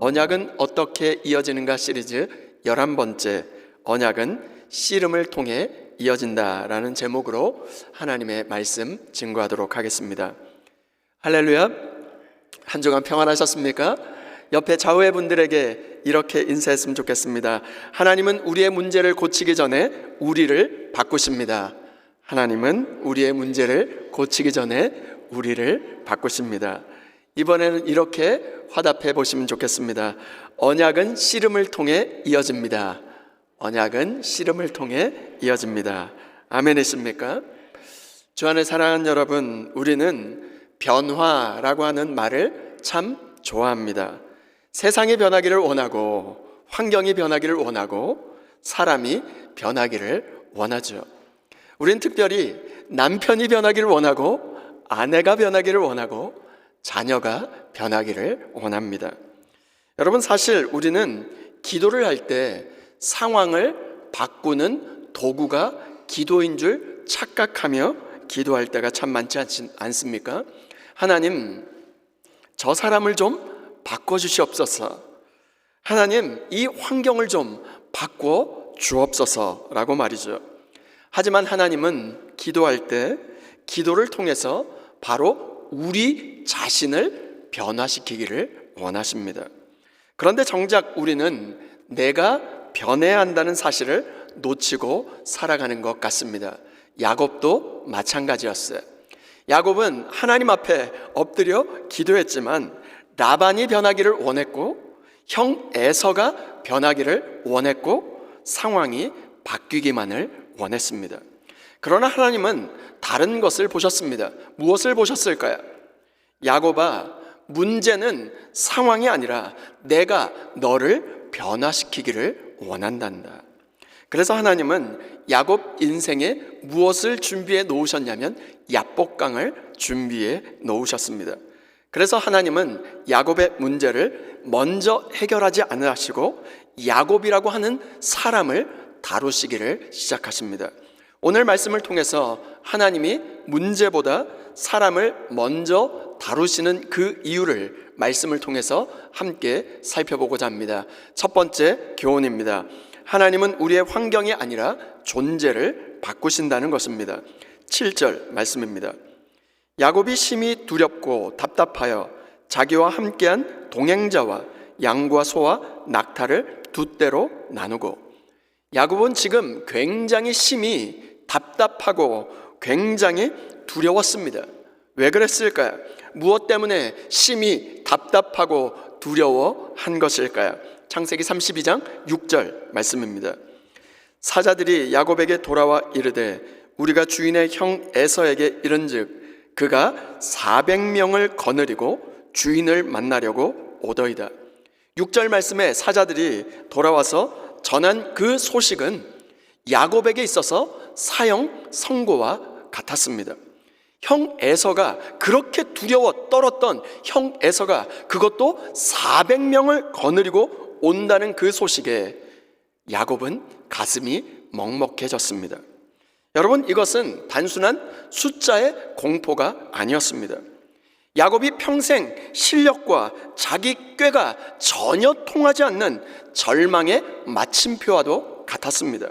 언약은 어떻게 이어지는가 시리즈 11번째, 언약은 씨름을 통해 이어진다라는 제목으로 하나님의 말씀 증거하도록 하겠습니다. 할렐루야. 한 주간 평안하셨습니까? 옆에 좌우의 분들에게 이렇게 인사했으면 좋겠습니다. 하나님은 우리의 문제를 고치기 전에 우리를 바꾸십니다. 하나님은 우리의 문제를 고치기 전에 우리를 바꾸십니다. 이번에는 이렇게 화답해 보시면 좋겠습니다. 언약은 씨름을 통해 이어집니다. 언약은 씨름을 통해 이어집니다. 아멘이십니까? 주 안에 사랑하는 여러분, 우리는 변화라고 하는 말을 참 좋아합니다. 세상이 변하기를 원하고, 환경이 변하기를 원하고, 사람이 변하기를 원하죠. 우린 특별히 남편이 변하기를 원하고, 아내가 변하기를 원하고, 자녀가 변하기를 원합니다. 여러분, 사실 우리는 기도를 할 때 상황을 바꾸는 도구가 기도인 줄 착각하며 기도할 때가 참 많지 않습니까? 하나님, 저 사람을 좀 바꿔주시옵소서. 하나님, 이 환경을 좀 바꿔 주옵소서라고 말이죠. 하지만 하나님은 기도할 때 기도를 통해서 바로 우리 자신을 변화시키기를 원하십니다. 그런데 정작 우리는 내가 변해야 한다는 사실을 놓치고 살아가는 것 같습니다. 야곱도 마찬가지였어요. 야곱은 하나님 앞에 엎드려 기도했지만 라반이 변하기를 원했고, 형 에서가 변하기를 원했고, 상황이 바뀌기만을 원했습니다. 그러나 하나님은 다른 것을 보셨습니다. 무엇을 보셨을까요? 야곱아, 문제는 상황이 아니라 내가 너를 변화시키기를 원한단다. 그래서 하나님은 야곱 인생에 무엇을 준비해 놓으셨냐면 야복강을 준비해 놓으셨습니다. 그래서 하나님은 야곱의 문제를 먼저 해결하지 않으시고 야곱이라고 하는 사람을 다루시기를 시작하십니다. 오늘 말씀을 통해서 하나님이 문제보다 사람을 먼저 다루시는 그 이유를 말씀을 통해서 함께 살펴보고자 합니다. 첫 번째 교훈입니다. 하나님은 우리의 환경이 아니라 존재를 바꾸신다는 것입니다. 7절 말씀입니다. 야곱이 심히 두렵고 답답하여 자기와 함께한 동행자와 양과 소와 낙타를 두 떼로 나누고, 야곱은 지금 굉장히 심히 답답하고 굉장히 두려웠습니다. 왜 그랬을까요? 무엇 때문에 심히 답답하고 두려워한 것일까요? 창세기 32장 6절 말씀입니다. 사자들이 야곱에게 돌아와 이르되 우리가 주인의 형 에서에게 이른즉 그가 400명을 거느리고 주인을 만나려고 오더이다. 6절 말씀에 사자들이 돌아와서 전한 그 소식은 야곱에게 있어서 사형 선고와 같았습니다. 형 에서가 그렇게 두려워 떨었던 형 에서가 그것도 400명을 거느리고 온다는 그 소식에 야곱은 가슴이 먹먹해졌습니다. 여러분, 이것은 단순한 숫자의 공포가 아니었습니다. 야곱이 평생 실력과 자기 꾀가 전혀 통하지 않는 절망의 마침표와도 같았습니다.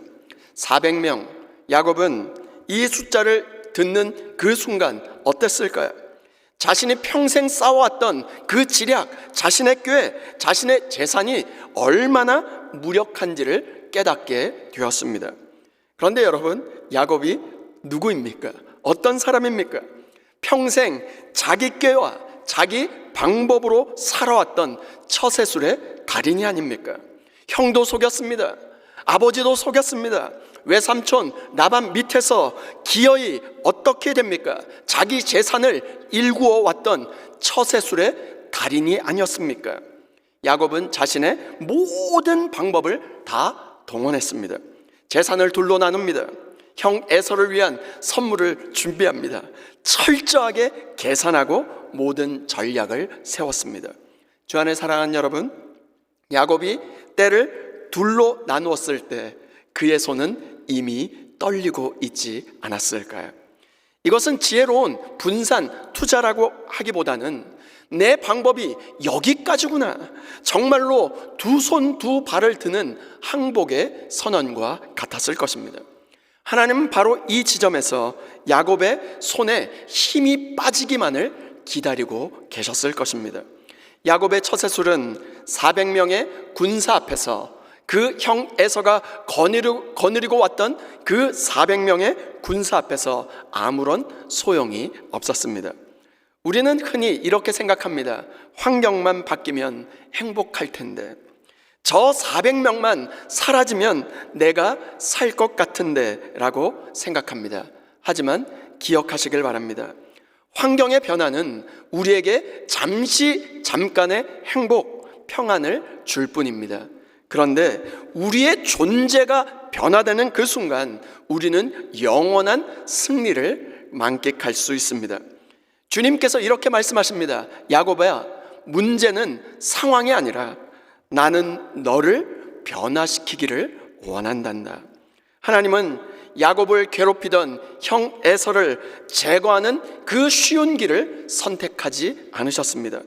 400명, 야곱은 이 숫자를 듣는 그 순간 어땠을까요? 자신이 평생 쌓아왔던 그 지략, 자신의 꾀, 자신의 재산이 얼마나 무력한지를 깨닫게 되었습니다. 그런데 여러분, 야곱이 누구입니까? 어떤 사람입니까? 평생 자기 꾀와 자기 방법으로 살아왔던 처세술의 달인이 아닙니까? 형도 속였습니다. 아버지도 속였습니다. 외삼촌 라반 밑에서 기어이 어떻게 됩니까? 자기 재산을 일구어 왔던 처세술의 달인이 아니었습니까? 야곱은 자신의 모든 방법을 다 동원했습니다. 재산을 둘로 나눕니다. 형 에서를 위한 선물을 준비합니다. 철저하게 계산하고 모든 전략을 세웠습니다. 주 안에 사랑하는 여러분, 야곱이 때를 둘로 나누었을 때 그의 손은 이미 떨리고 있지 않았을까요? 이것은 지혜로운 분산 투자라고 하기보다는 내 방법이 여기까지구나. 정말로 두 손 두 발을 드는 항복의 선언과 같았을 것입니다. 하나님은 바로 이 지점에서 야곱의 손에 힘이 빠지기만을 기다리고 계셨을 것입니다. 야곱의 처세술은 400명의 군사 앞에서 그 형 에서가 거느리고 왔던 그 400명의 군사 앞에서 아무런 소용이 없었습니다. 우리는 흔히 이렇게 생각합니다. 환경만 바뀌면 행복할 텐데, 저 400명만 사라지면 내가 살 것 같은데 라고 생각합니다. 하지만 기억하시길 바랍니다. 환경의 변화는 우리에게 잠깐의 행복, 평안을 줄 뿐입니다. 그런데 우리의 존재가 변화되는 그 순간 우리는 영원한 승리를 만끽할 수 있습니다. 주님께서 이렇게 말씀하십니다. 야곱아, 문제는 상황이 아니라 나는 너를 변화시키기를 원한단다. 하나님은 야곱을 괴롭히던 형 에서를 제거하는 그 쉬운 길을 선택하지 않으셨습니다.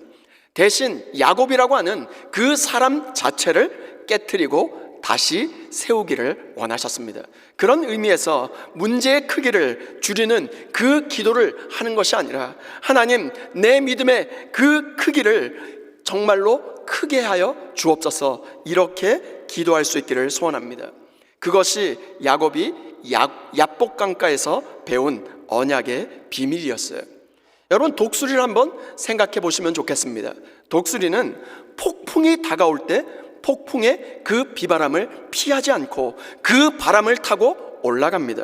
대신 야곱이라고 하는 그 사람 자체를 깨트리고 다시 세우기를 원하셨습니다. 그런 의미에서 문제의 크기를 줄이는 그 기도를 하는 것이 아니라, 하나님, 내 믿음의 그 크기를 정말로 크게 하여 주옵소서, 이렇게 기도할 수 있기를 소원합니다. 그것이 야곱이 야복강가에서 배운 언약의 비밀이었어요. 여러분, 독수리를 한번 생각해 보시면 좋겠습니다. 독수리는 폭풍이 다가올 때 폭풍의 그 비바람을 피하지 않고 그 바람을 타고 올라갑니다.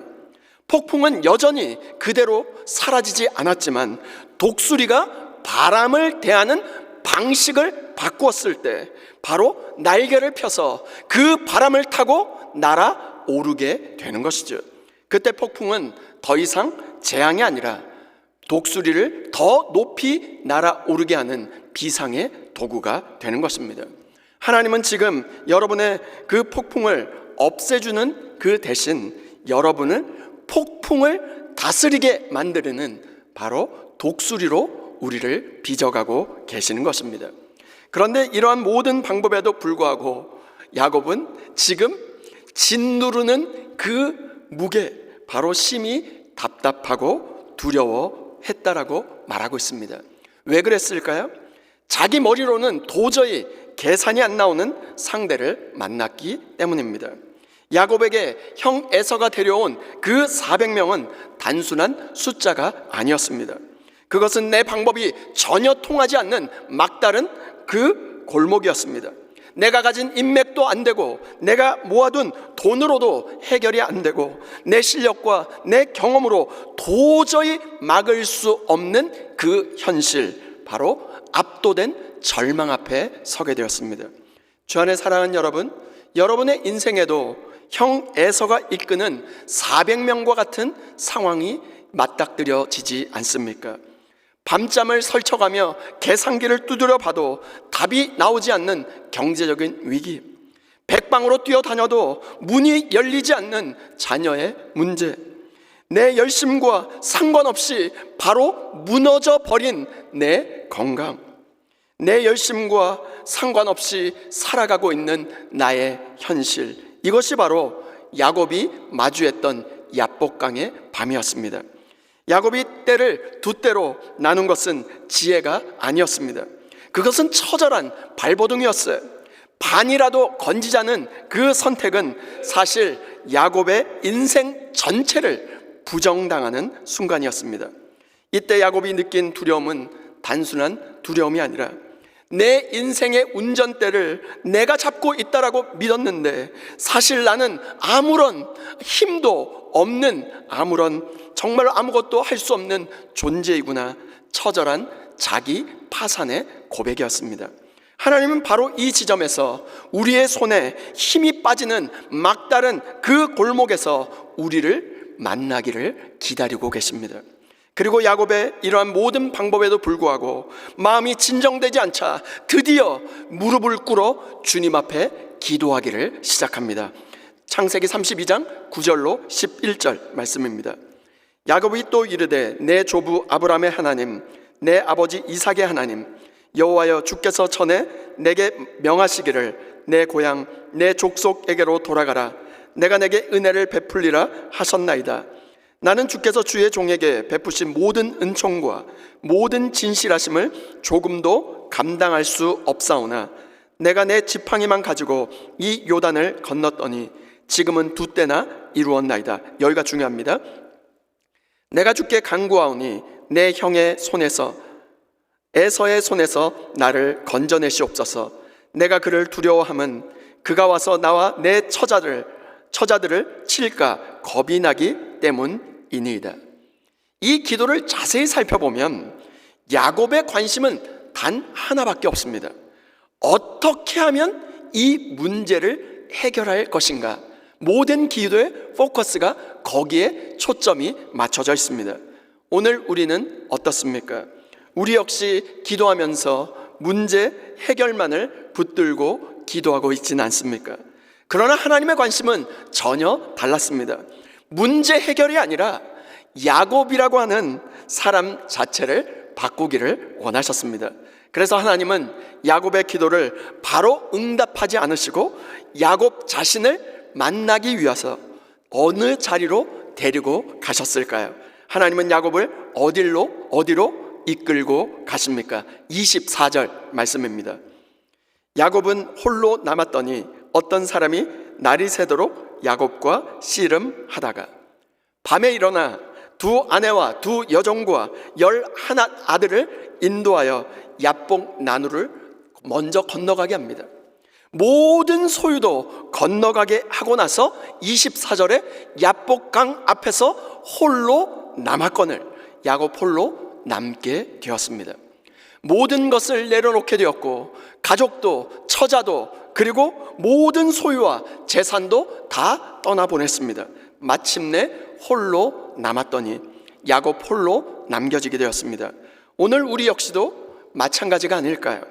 폭풍은 여전히 그대로 사라지지 않았지만 독수리가 바람을 대하는 방식을 바꾸었을 때 바로 날개를 펴서 그 바람을 타고 날아오르게 되는 것이죠. 그때 폭풍은 더 이상 재앙이 아니라 독수리를 더 높이 날아오르게 하는 비상의 도구가 되는 것입니다. 하나님은 지금 여러분의 그 폭풍을 없애주는 그 대신 여러분을 폭풍을 다스리게 만드는 바로 독수리로 우리를 빚어가고 계시는 것입니다. 그런데 이러한 모든 방법에도 불구하고 야곱은 지금 짓누르는 그 무게, 바로 심히 답답하고 두려워했다라고 말하고 있습니다. 왜 그랬을까요? 자기 머리로는 도저히 계산이 안 나오는 상대를 만났기 때문입니다. 야곱에게 형 에서가 데려온 그 400명은 단순한 숫자가 아니었습니다. 그것은 내 방법이 전혀 통하지 않는 막다른 그 골목이었습니다. 내가 가진 인맥도 안 되고 내가 모아둔 돈으로도 해결이 안 되고 내 실력과 내 경험으로 도저히 막을 수 없는 그 현실, 바로 압도된 절망 앞에 서게 되었습니다. 주 안에 사랑하는 여러분, 여러분의 인생에도 형 에서가 이끄는 400명과 같은 상황이 맞닥뜨려지지 않습니까? 밤잠을 설쳐가며 계산기를 두드려 봐도 답이 나오지 않는 경제적인 위기, 백방으로 뛰어다녀도 문이 열리지 않는 자녀의 문제, 내 열심과 상관없이 바로 무너져 버린 내 건강, 내 열심과 상관없이 살아가고 있는 나의 현실, 이것이 바로 야곱이 마주했던 야복강의 밤이었습니다. 야곱이 때를 두 때로 나눈 것은 지혜가 아니었습니다. 그것은 처절한 발버둥이었어요. 반이라도 건지자는 그 선택은 사실 야곱의 인생 전체를 부정당하는 순간이었습니다. 이때 야곱이 느낀 두려움은 단순한 두려움이 아니라 내 인생의 운전대를 내가 잡고 있다라고 믿었는데 사실 나는 아무런 힘도 없는, 정말 아무것도 할 수 없는 존재이구나, 처절한 자기 파산의 고백이었습니다. 하나님은 바로 이 지점에서 우리의 손에 힘이 빠지는 막다른 그 골목에서 우리를 만나기를 기다리고 계십니다. 그리고 야곱의 이러한 모든 방법에도 불구하고 마음이 진정되지 않자 드디어 무릎을 꿇어 주님 앞에 기도하기를 시작합니다. 창세기 32장 9절로 11절 말씀입니다. 야곱이 또 이르되 내 조부 아브라함의 하나님, 내 아버지 이삭의 하나님, 여호와여, 주께서 전에 내게 명하시기를 내 고향 내 족속에게로 돌아가라. 내가 내게 은혜를 베풀리라 하셨나이다. 나는 주께서 주의 종에게 베푸신 모든 은총과 모든 진실하심을 조금도 감당할 수 없사오나 내가 내 지팡이만 가지고 이 요단을 건넜더니 지금은 2때나 이루었나이다. 여기가 중요합니다. 내가 주께 간구하오니 내 형의 손에서 에서의 손에서 나를 건져내시옵소서. 내가 그를 두려워함은 그가 와서 나와 내 처자들을 칠까 겁이 나기 때문이니이다. 이 기도를 자세히 살펴보면 야곱의 관심은 단 하나밖에 없습니다. 어떻게 하면 이 문제를 해결할 것인가? 모든 기도의 포커스가 거기에 초점이 맞춰져 있습니다. 오늘 우리는 어떻습니까? 우리 역시 기도하면서 문제 해결만을 붙들고 기도하고 있지는 않습니까? 그러나 하나님의 관심은 전혀 달랐습니다. 문제 해결이 아니라 야곱이라고 하는 사람 자체를 바꾸기를 원하셨습니다. 그래서 하나님은 야곱의 기도를 바로 응답하지 않으시고 야곱 자신을 만나기 위해서 어느 자리로 데리고 가셨을까요? 하나님은 야곱을 어디로 이끌고 가십니까? 24절 말씀입니다. 야곱은 홀로 남았더니 어떤 사람이 날이 새도록 야곱과 씨름하다가 밤에 일어나 2 아내와 2 여종과 11 아들을 인도하여 야복 나루를 먼저 건너가게 합니다. 모든 소유도 건너가게 하고 나서 24절에 야복강 앞에서 홀로 남았거늘 야곱 홀로 남게 되었습니다. 모든 것을 내려놓게 되었고 가족도 처자도 그리고 모든 소유와 재산도 다 떠나보냈습니다. 마침내 홀로 남았더니 야곱 홀로 남겨지게 되었습니다. 오늘 우리 역시도 마찬가지가 아닐까요?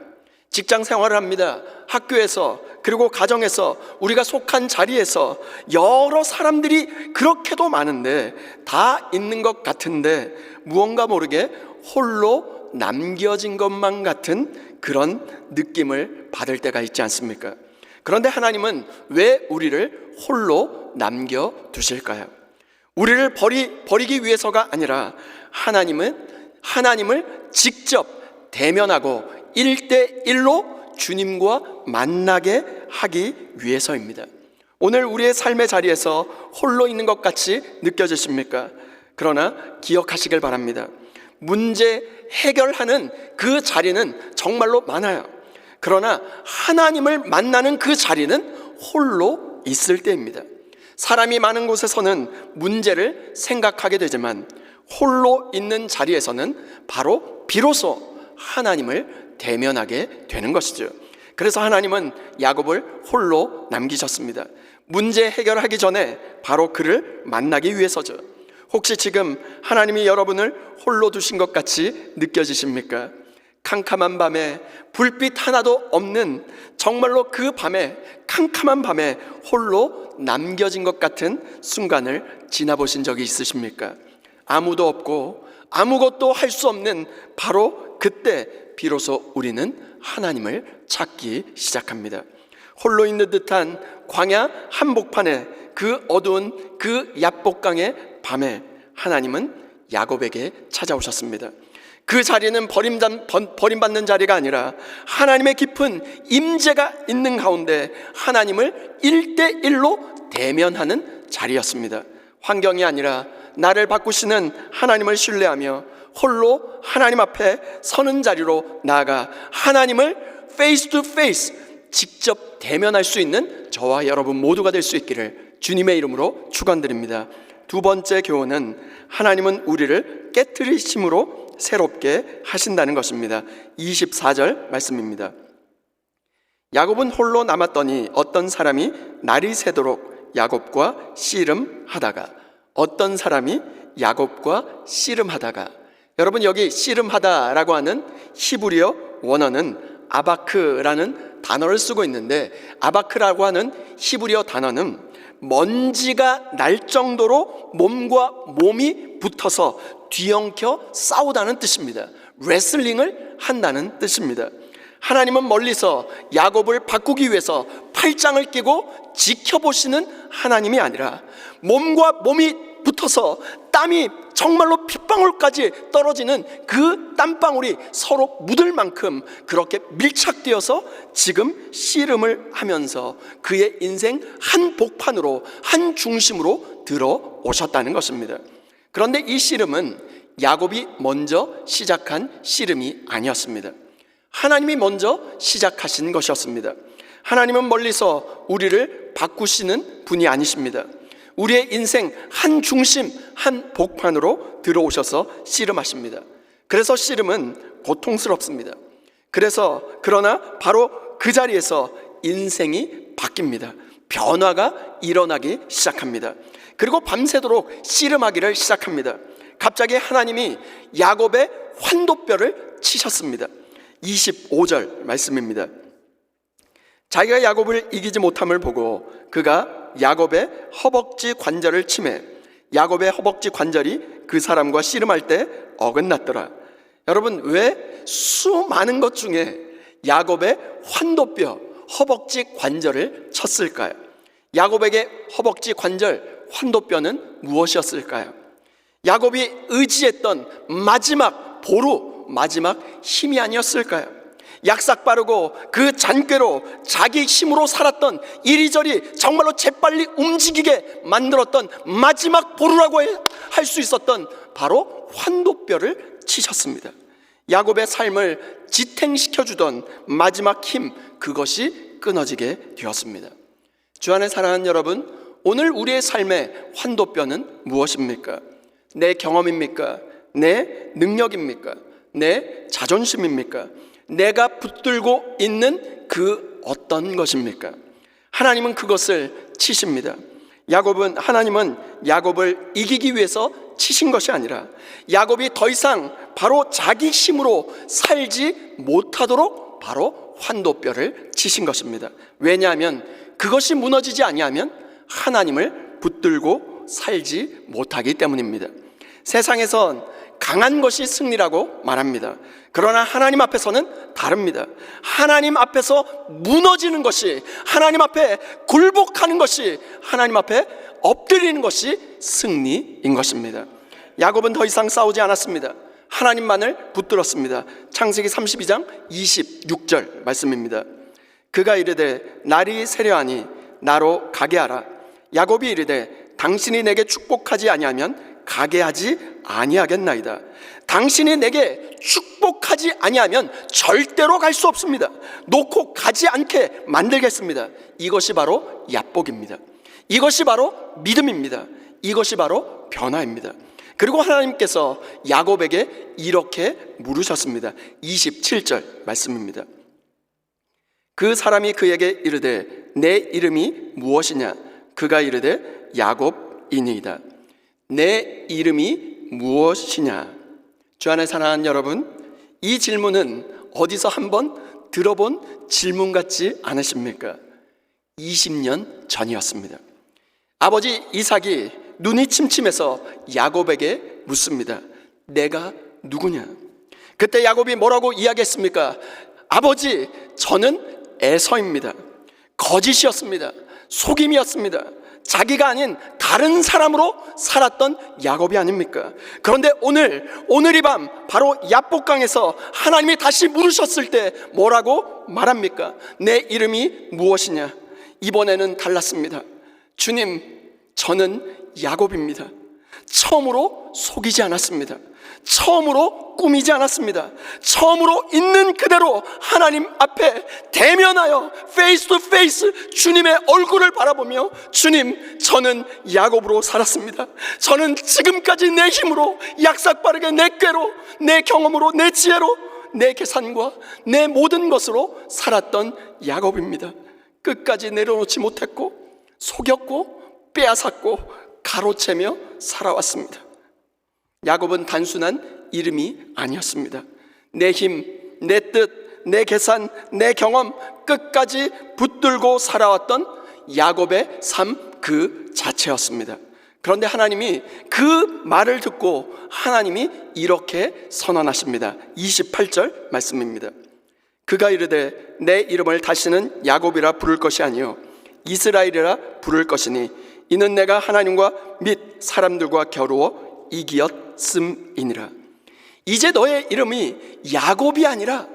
직장 생활을 합니다. 학교에서 그리고 가정에서 우리가 속한 자리에서 여러 사람들이 그렇게도 많은데 다 있는 것 같은데 무언가 모르게 홀로 남겨진 것만 같은 그런 느낌을 받을 때가 있지 않습니까? 그런데 하나님은 왜 우리를 홀로 남겨두실까요? 우리를 버리기 위해서가 아니라 하나님을 직접 대면하고 1대1로 주님과 만나게 하기 위해서입니다. 오늘 우리의 삶의 자리에서 홀로 있는 것 같이 느껴지십니까? 그러나 기억하시길 바랍니다. 문제 해결하는 그 자리는 정말로 많아요. 그러나 하나님을 만나는 그 자리는 홀로 있을 때입니다. 사람이 많은 곳에서는 문제를 생각하게 되지만 홀로 있는 자리에서는 비로소 하나님을 대면하게 되는 것이죠. 그래서 하나님은 야곱을 홀로 남기셨습니다. 문제 해결하기 전에 바로 그를 만나기 위해서죠. 혹시 지금 하나님이 여러분을 홀로 두신 것 같이 느껴지십니까? 캄캄한 밤에 불빛 하나도 없는 정말로 그 밤에 캄캄한 밤에 홀로 남겨진 것 같은 순간을 지나보신 적이 있으십니까? 아무도 없고 아무것도 할 수 없는 바로 그때 비로소 우리는 하나님을 찾기 시작합니다. 홀로 있는 듯한 광야 한복판에 그 어두운 그 야복강의 밤에 하나님은 야곱에게 찾아오셨습니다. 그 자리는 버림받는 자리가 아니라 하나님의 깊은 임재가 있는 가운데 하나님을 1대1로 대면하는 자리였습니다. 환경이 아니라 나를 바꾸시는 하나님을 신뢰하며 홀로 하나님 앞에 서는 자리로 나아가 하나님을 페이스 투 페이스 직접 대면할 수 있는 저와 여러분 모두가 될 수 있기를 주님의 이름으로 축원드립니다. 두 번째 교훈은 하나님은 우리를 깨트리심으로 새롭게 하신다는 것입니다. 24절 말씀입니다. 야곱은 홀로 남았더니 어떤 사람이 날이 새도록 야곱과 씨름하다가 어떤 사람이 야곱과 씨름하다가 여러분 여기 씨름하다라고 하는 히브리어 원어는 아바크라는 단어를 쓰고 있는데 아바크라고 하는 히브리어 단어는 먼지가 날 정도로 몸과 몸이 붙어서 뒤엉켜 싸우다는 뜻입니다. 레슬링을 한다는 뜻입니다. 하나님은 멀리서 야곱을 바꾸기 위해서 팔짱을 끼고 지켜보시는 하나님이 아니라 몸과 몸이 붙어서 땀이 정말로 핏방울까지 떨어지는 그 땀방울이 서로 묻을 만큼 그렇게 밀착되어서 지금 씨름을 하면서 그의 인생 한 복판으로, 한 중심으로 들어오셨다는 것입니다. 그런데 이 씨름은 야곱이 먼저 시작한 씨름이 아니었습니다. 하나님이 먼저 시작하신 것이었습니다. 하나님은 멀리서 우리를 바꾸시는 분이 아니십니다. 우리의 인생 한 중심, 한 복판으로 들어오셔서 씨름하십니다. 그래서 씨름은 고통스럽습니다. 그러나 바로 그 자리에서 인생이 바뀝니다. 변화가 일어나기 시작합니다. 그리고 밤새도록 씨름하기를 시작합니다. 갑자기 하나님이 야곱의 환도뼈를 치셨습니다. 25절 말씀입니다. 자기가 야곱을 이기지 못함을 보고 그가 야곱의 허벅지 관절을 치매 야곱의 허벅지 관절이 그 사람과 씨름할 때 어긋났더라. 여러분, 왜 수많은 것 중에 야곱의 환도뼈, 허벅지 관절을 쳤을까요? 야곱에게 허벅지 관절, 환도뼈는 무엇이었을까요? 야곱이 의지했던 마지막 보루, 마지막 힘이 아니었을까요? 약삭 빠르고 그 잔꾀로 자기 힘으로 살았던, 이리저리 정말로 재빨리 움직이게 만들었던 마지막 보루라고 할 수 있었던 바로 환도뼈를 치셨습니다. 야곱의 삶을 지탱시켜주던 마지막 힘, 그것이 끊어지게 되었습니다. 주 안에 사랑하는 여러분, 오늘 우리의 삶의 환도뼈는 무엇입니까? 내 경험입니까? 내 능력입니까? 내 자존심입니까? 내가 붙들고 있는 그 어떤 것입니까? 하나님은 그것을 치십니다. 하나님은 야곱을 이기기 위해서 치신 것이 아니라 야곱이 더 이상 바로 자기 힘으로 살지 못하도록 바로 환도뼈를 치신 것입니다. 왜냐하면 그것이 무너지지 아니하면 하나님을 붙들고 살지 못하기 때문입니다. 세상에선 강한 것이 승리라고 말합니다. 그러나 하나님 앞에서는 다릅니다. 하나님 앞에서 무너지는 것이, 하나님 앞에 굴복하는 것이, 하나님 앞에 엎드리는 것이 승리인 것입니다. 야곱은 더 이상 싸우지 않았습니다. 하나님만을 붙들었습니다. 창세기 32장 26절 말씀입니다. 그가 이르되 날이 세려하니 나로 가게 하라. 야곱이 이르되 당신이 내게 축복하지 아니하면 가게 하지 아니하겠나이다. 당신이 내게 축복하지 아니하면 절대로 갈 수 없습니다. 놓고 가지 않게 만들겠습니다. 이것이 바로 야복입니다. 이것이 바로 믿음입니다. 이것이 바로 변화입니다. 그리고 하나님께서 야곱에게 이렇게 물으셨습니다. 27절 말씀입니다. 그 사람이 그에게 이르되 내 이름이 무엇이냐? 그가 이르되 야곱이니이다. 내 이름이 무엇이냐? 주 안에 사랑하는 여러분, 이 질문은 어디서 한번 들어본 질문 같지 않으십니까? 20년 전이었습니다. 아버지 이삭이 눈이 침침해서 야곱에게 묻습니다. 내가 누구냐? 그때 야곱이 뭐라고 이야기했습니까? 아버지, 저는 에서입니다. 거짓이었습니다. 속임이었습니다. 자기가 아닌 다른 사람으로 살았던 야곱이 아닙니까? 그런데 오늘 이 밤 바로 야복강에서 하나님이 다시 물으셨을 때 뭐라고 말합니까? 내 이름이 무엇이냐? 이번에는 달랐습니다. 주님, 저는 야곱입니다. 처음으로 속이지 않았습니다. 처음으로 꾸미지 않았습니다. 처음으로 있는 그대로 하나님 앞에 대면하여 페이스 투 페이스 주님의 얼굴을 바라보며, 주님, 저는 야곱으로 살았습니다. 저는 지금까지 내 힘으로, 약삭빠르게 내 꾀로, 내 경험으로, 내 지혜로, 내 계산과 내 모든 것으로 살았던 야곱입니다. 끝까지 내려놓지 못했고 속였고 빼앗았고 가로채며 살아왔습니다. 야곱은 단순한 이름이 아니었습니다. 내 힘, 내 뜻, 내 계산, 내 경험 끝까지 붙들고 살아왔던 야곱의 삶 그 자체였습니다. 그런데 하나님이 그 말을 듣고 하나님이 이렇게 선언하십니다. 28절 말씀입니다. 그가 이르되 내 이름을 다시는 야곱이라 부를 것이 아니요 이스라엘이라 부를 것이니 이는 내가 하나님과 및 사람들과 겨루어 이기었음이니라. 이제 너의 이름이 야곱이 아니라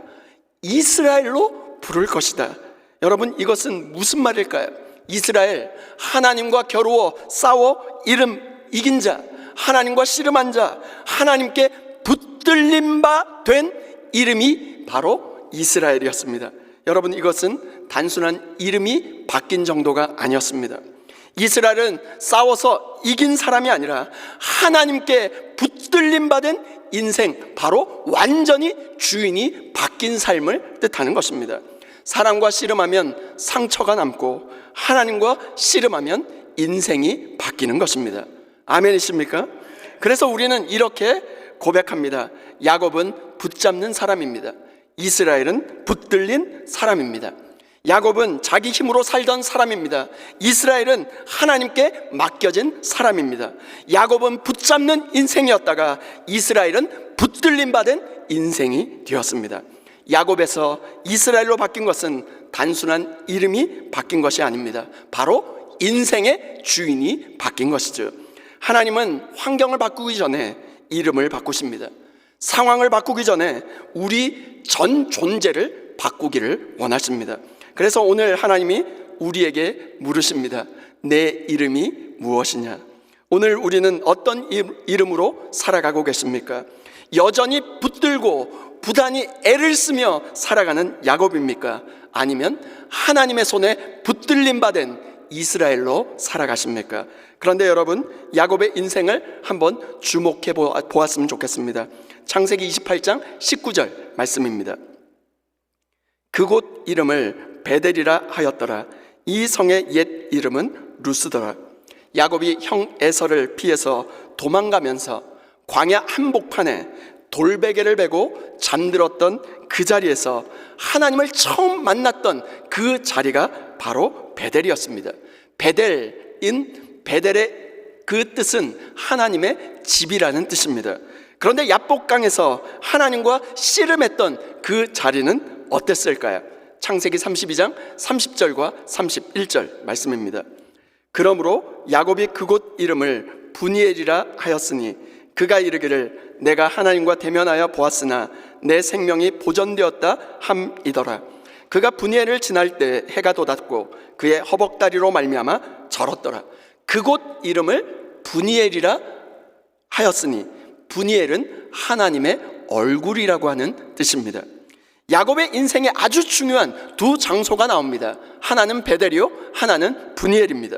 이스라엘로 부를 것이다. 여러분, 이것은 무슨 말일까요? 이스라엘, 하나님과 겨루어 싸워 이름 이긴 자, 하나님과 씨름한 자, 하나님께 붙들림 바 된 이름이 바로 이스라엘이었습니다. 여러분, 이것은 단순한 이름이 바뀐 정도가 아니었습니다. 이스라엘은 싸워서 이긴 사람이 아니라 하나님께 붙들림 받은 인생, 바로 완전히 주인이 바뀐 삶을 뜻하는 것입니다. 사람과 씨름하면 상처가 남고 하나님과 씨름하면 인생이 바뀌는 것입니다. 아멘이십니까? 그래서 우리는 이렇게 고백합니다. 야곱은 붙잡는 사람입니다. 이스라엘은 붙들린 사람입니다. 야곱은 자기 힘으로 살던 사람입니다. 이스라엘은 하나님께 맡겨진 사람입니다. 야곱은 붙잡는 인생이었다가 이스라엘은 붙들림 받은 인생이 되었습니다. 야곱에서 이스라엘로 바뀐 것은 단순한 이름이 바뀐 것이 아닙니다. 바로 인생의 주인이 바뀐 것이죠. 하나님은 환경을 바꾸기 전에 이름을 바꾸십니다. 상황을 바꾸기 전에 우리 전 존재를 바꾸기를 원하십니다. 그래서 오늘 하나님이 우리에게 물으십니다. 내 이름이 무엇이냐? 오늘 우리는 어떤 이름으로 살아가고 계십니까? 여전히 붙들고 부단히 애를 쓰며 살아가는 야곱입니까? 아니면 하나님의 손에 붙들림 받은 이스라엘로 살아가십니까? 그런데 여러분, 야곱의 인생을 한번 주목해 보았으면 좋겠습니다. 창세기 28장 19절 말씀입니다. 그곳 이름을 베델이라 하였더라. 이 성의 옛 이름은 루스더라. 야곱이 형 에서를 피해서 도망가면서 광야 한복판에 돌베개를 베고 잠들었던 그 자리에서 하나님을 처음 만났던 그 자리가 바로 베델이었습니다. 베델의 그 뜻은 하나님의 집이라는 뜻입니다. 그런데 야복강에서 하나님과 씨름했던 그 자리는 어땠을까요? 창세기 32장 30절과 31절 말씀입니다. 그러므로 야곱이 그곳 이름을 분이엘이라 하였으니 그가 이르기를 내가 하나님과 대면하여 보았으나 내 생명이 보존되었다 함이더라. 그가 분이엘을 지날 때 해가 돋았고 그의 허벅다리로 말미암아 절었더라. 그곳 이름을 분이엘이라 하였으니 분이엘은 하나님의 얼굴이라고 하는 뜻입니다. 야곱의 인생에 아주 중요한 두 장소가 나옵니다. 하나는 베델이요, 하나는 분이엘입니다.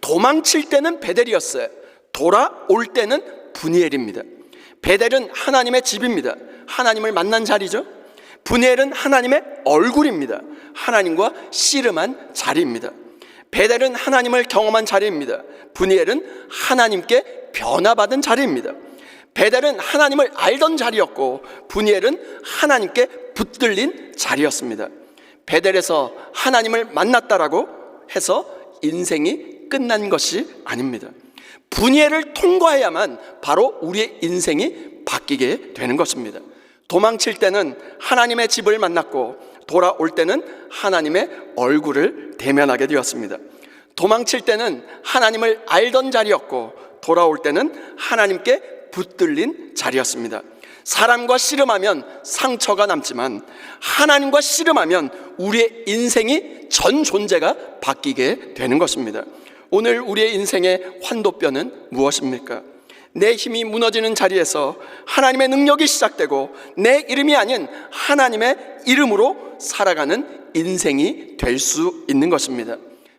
도망칠 때는 베델이었어요. 돌아올 때는 분이엘입니다. 베델은 하나님의 집입니다. 하나님을 만난 자리죠. 분이엘은 하나님의 얼굴입니다. 하나님과 씨름한 자리입니다. 베델은 하나님을 경험한 자리입니다. 분이엘은 하나님께 변화받은 자리입니다. 베델은 하나님을 알던 자리였고 분이엘은 하나님께 붙들린 자리였습니다. 베델에서 하나님을 만났다라고 해서 인생이 끝난 것이 아닙니다. 분이엘을 통과해야만 바로 우리의 인생이 바뀌게 되는 것입니다. 도망칠 때는 하나님의 집을 만났고 돌아올 때는 하나님의 얼굴을 대면하게 되었습니다. 도망칠 때는 하나님을 알던 자리였고 돌아올 때는 하나님께 붙들린 자리였습니다. 사람과 씨름하면 상처가 남지만 하나님과 씨름하면 우리의 인생이 전 존재가 바뀌게 되는 것입니다. 오늘 우리의 인생의 환도뼈는 무엇입니까? 내 힘이 무너지는 자리에서 하나님의 능력이 시작되고 내 이름이 아닌 하나님의 이름으로 살아가는 인생이 될 수 있는 것입니다.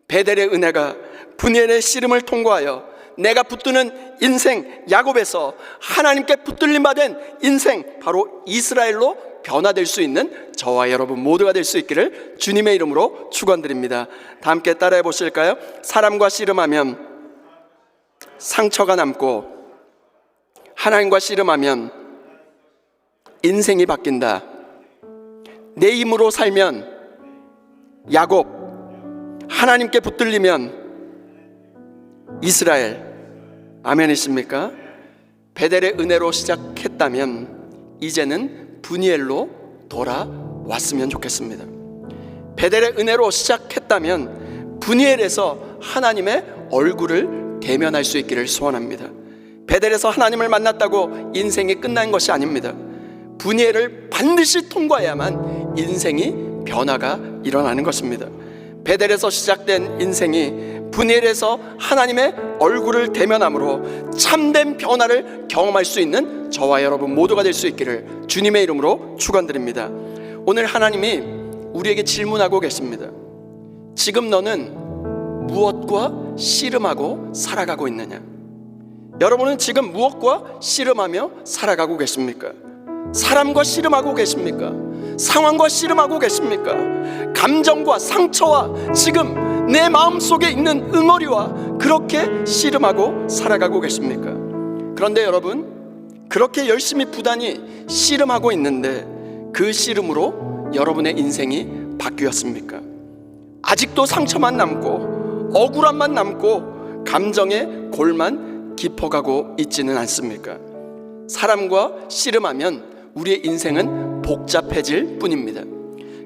베델의 은혜가 분이엘의 씨름을 통과하여 내가 붙드는 인생 야곱에서 하나님께 붙들림 받은 인생 바로 이스라엘로 변화될 수 있는 저와 여러분 모두가 될 수 있기를 주님의 이름으로 축원드립니다. 다 함께 따라해 보실까요? 사람과 씨름하면 상처가 남고 하나님과 씨름하면 인생이 바뀐다. 내 힘으로 살면 야곱, 하나님께 붙들리면 이스라엘, 아멘이십니까? 베델의 은혜로 시작했다면 이제는 분이엘로 돌아왔으면 좋겠습니다. 베델의 은혜로 시작했다면 분이엘에서 하나님의 얼굴을 대면할 수 있기를 소원합니다. 베델에서 하나님을 만났다고 인생이 끝난 것이 아닙니다. 분이엘을 반드시 통과해야만 인생이 변화가 일어나는 것입니다. 베델에서 시작된 인생이 분이엘에서 하나님의 얼굴을 대면함으로 참된 변화를 경험할 수 있는 저와 여러분 모두가 될 수 있기를 주님의 이름으로 축원드립니다. 오늘 하나님이 우리에게 질문하고 계십니다. 지금 너는 무엇과 씨름하고 살아가고 있느냐? 여러분은 지금 무엇과 씨름하며 살아가고 계십니까? 사람과 씨름하고 계십니까? 상황과 씨름하고 계십니까? 감정과 상처와 지금 내 마음속에 있는 응어리와 그렇게 씨름하고 살아가고 계십니까? 그런데 여러분, 그렇게 열심히 부단히 씨름하고 있는데 그 씨름으로 여러분의 인생이 바뀌었습니까? 아직도 상처만 남고 억울함만 남고 감정의 골만 깊어가고 있지는 않습니까? 사람과 씨름하면 우리의 인생은 복잡해질 뿐입니다.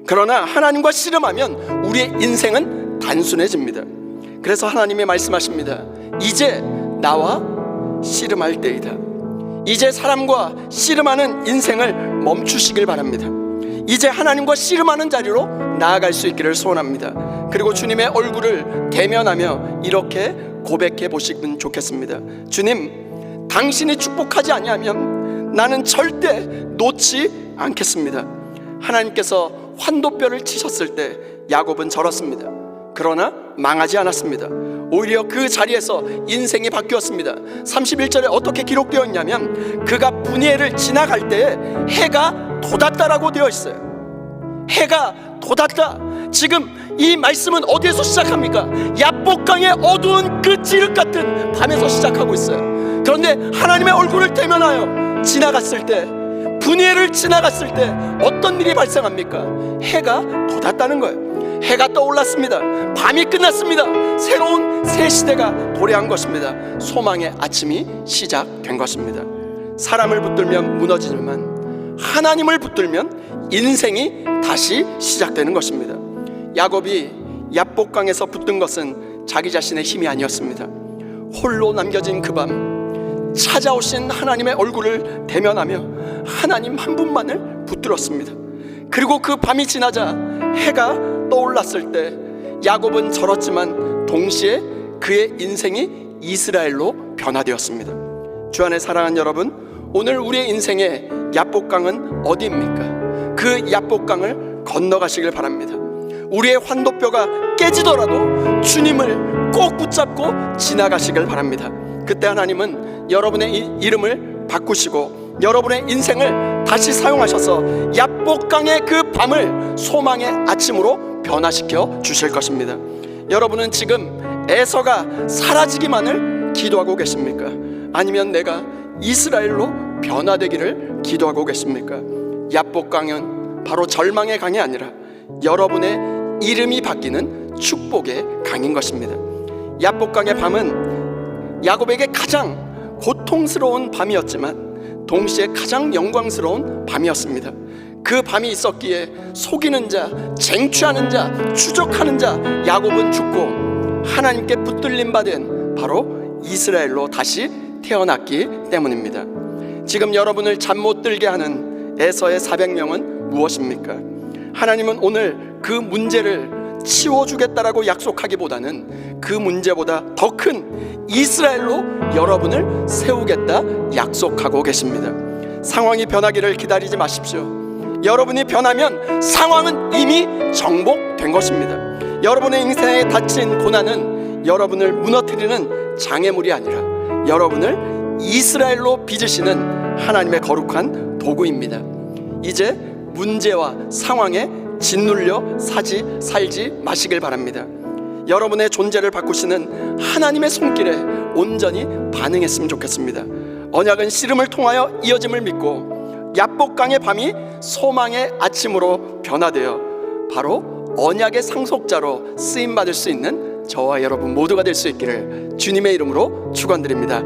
그러나 하나님과 씨름하면 우리의 인생은 단순해집니다. 그래서 하나님이 말씀하십니다. 이제 나와 씨름할 때이다. 이제 사람과 씨름하는 인생을 멈추시길 바랍니다. 이제 하나님과 씨름하는 자리로 나아갈 수 있기를 소원합니다. 그리고 주님의 얼굴을 대면하며 이렇게 고백해 보시면 좋겠습니다. 주님, 당신이 축복하지 아니하면 나는 절대 놓지 않겠습니다. 하나님께서 환도뼈를 치셨을 때 야곱은 절었습니다. 그러나 망하지 않았습니다. 오히려 그 자리에서 인생이 바뀌었습니다. 31절에 어떻게 기록되어 있냐면 그가 분이엘을 지나갈 때에 해가 돋았다라고 되어 있어요. 해가 돋았다. 지금 이 말씀은 어디에서 시작합니까? 야복강의 어두운 그 찌륵 같은 밤에서 시작하고 있어요. 그런데 하나님의 얼굴을 대면하여 지나갔을 때, 분이엘을 지나갔을 때 어떤 일이 발생합니까? 해가 돋았다는 거예요. 해가 떠올랐습니다. 밤이 끝났습니다. 새로운 새 시대가 도래한 것입니다. 소망의 아침이 시작된 것입니다. 사람을 붙들면 무너지지만 하나님을 붙들면 인생이 다시 시작되는 것입니다. 야곱이 야복강에서 붙든 것은 자기 자신의 힘이 아니었습니다. 홀로 남겨진 그 밤 찾아오신 하나님의 얼굴을 대면하며 하나님 한 분만을 붙들었습니다. 그리고 그 밤이 지나자 해가 떠올랐을 때 야곱은 절었지만 동시에 그의 인생이 이스라엘로 변화되었습니다. 주 안에 사랑하는 여러분, 오늘 우리의 인생의 야복강은 어디입니까? 그 야복강을 건너가시길 바랍니다. 우리의 환도뼈가 깨지더라도 주님을 꼭 붙잡고 지나가시길 바랍니다. 그때 하나님은 여러분의 이름을 바꾸시고 여러분의 인생을 다시 사용하셔서 야복강의 그 밤을 소망의 아침으로 변화시켜 주실 것입니다. 여러분은 지금 에서가 사라지기만을 기도하고 계십니까? 아니면 내가 이스라엘로 변화되기를 기도하고 계십니까? 야복강은 바로 절망의 강이 아니라 여러분의 이름이 바뀌는 축복의 강인 것입니다. 야복강의 밤은 야곱에게 가장 고통스러운 밤이었지만 동시에 가장 영광스러운 밤이었습니다. 그 밤이 있었기에 속이는 자, 쟁취하는 자, 추적하는 자 야곱은 죽고 하나님께 붙들림 받은 바로 이스라엘로 다시 태어났기 때문입니다. 지금 여러분을 잠 못 들게 하는 에서의 400명은 무엇입니까? 하나님은 오늘 그 문제를 치워주겠다라고 약속하기보다는 그 문제보다 더 큰 이스라엘로 여러분을 세우겠다 약속하고 계십니다. 상황이 변하기를 기다리지 마십시오. 여러분이 변하면 상황은 이미 정복된 것입니다. 여러분의 인생에 닥친 고난은 여러분을 무너뜨리는 장애물이 아니라 여러분을 이스라엘로 빚으시는 하나님의 거룩한 도구입니다. 이제 문제와 상황에 짓눌려 살지 마시길 바랍니다. 여러분의 존재를 바꾸시는 하나님의 손길에 온전히 반응했으면 좋겠습니다. 언약은 씨름을 통하여 이어짐을 믿고 야복강의 밤이 소망의 아침으로 변화되어 바로 언약의 상속자로 쓰임받을 수 있는 저와 여러분 모두가 될 수 있기를 주님의 이름으로 축원드립니다.